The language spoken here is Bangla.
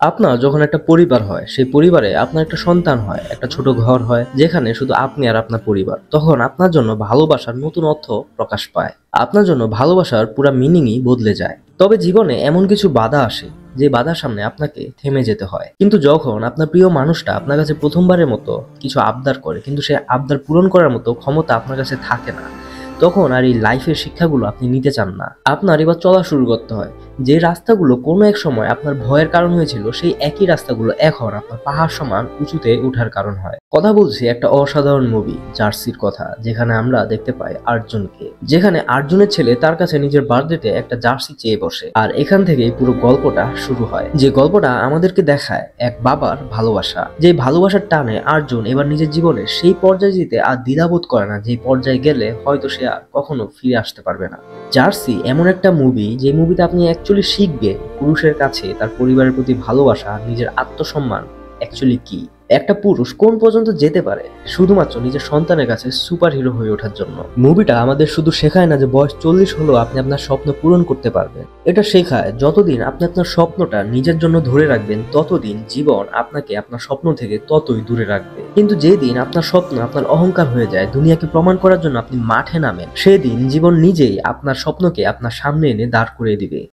আপনার যখন একটা পরিবার হয়, সেই পরিবারে আপনার একটা সন্তান হয়, একটা ছোট ঘর হয় যেখানে শুধু আপনি আর আপনার পরিবার, তখন আপনার জন্য ভালোবাসার নতুন অর্থ প্রকাশ পায়। আপনার জন্য ভালোবাসার পুরা মিনিংই বদলে যায়। তবে জীবনে এমন কিছু বাধা আসে যে বাধার সামনে আপনাকে থেমে যেতে হয়। কিন্তু যখন আপনার প্রিয় মানুষটা আপনার কাছে প্রথমবারের মতো কিছু আবদার করে, কিন্তু সে আবদার পূরণ করার মতো ক্ষমতা আপনার কাছে থাকে না, তখন আর এই লাইফের শিক্ষাগুলো আপনি নিতে চান না। আপনার এবার চলা শুরু করতে হয়। যে রাস্তাগুলো কোনো এক সময় আপনার ভয়ের কারণ হয়েছিল, সেই একই রাস্তাগুলো এখন আপনার পাহাড় সমান উঁচুতে ওঠার কারণ হয়। কথা বলছি একটা অসাধারণ মুভি জার্সির কথা, যেখানে আমরা দেখতে পাই আর্জুনকে, যেখানে আর্জুনের ছেলে তার কাছে নিজের বার্থডেতে একটা জার্সি চেয়ে বসে। আর এখান থেকেই পুরো গল্পটা শুরু হয়। যে গল্পটা আমাদেরকে দেখায় এক বাবার ভালোবাসা, যে ভালোবাসার টানে আর্জুন এবার নিজের জীবনে সেই পর্যায়ে যেতে আর দ্বিধাবোধ করে না, যে পর্যায়ে গেলে হয়তো সে আর কখনো ফিরে আসতে পারবে না। জার্সি এমন একটা মুভি, যে মুভিতে আপনি অ্যাকচুয়ালি শিখবেন পুরুষের কাছে তার পরিবারের প্রতি ভালোবাসা, নিজের আত্মসম্মান অ্যাকচুয়ালি কি। একটা পুরুষ কোন পর্যন্ত যেতে পারে শুধুমাত্র নিজের সন্তানের কাছে সুপার হিরো হয়ে ওঠার জন্য। মুভিটা আমাদের শুধু শেখায় না যে বয়স 40 হলেও আপনি আপনার স্বপ্ন পূরণ করতে পারবেন, এটা শেখায় যতদিন আপনি আপনার স্বপ্নটা নিজের জন্য ধরে রাখবেন, ততদিন জীবন আপনাকে আপনার স্বপ্ন থেকে ততই দূরে রাখবে। কিন্তু যেদিন আপনার স্বপ্ন আপনার অহংকার হয়ে যায়, দুনিয়াকে প্রমাণ করার জন্য আপনি মাঠে নামেন, সেদিন জীবন নিজেই আপনার স্বপ্নকে আপনার সামনে এনে দাঁড় করিয়ে দিবে।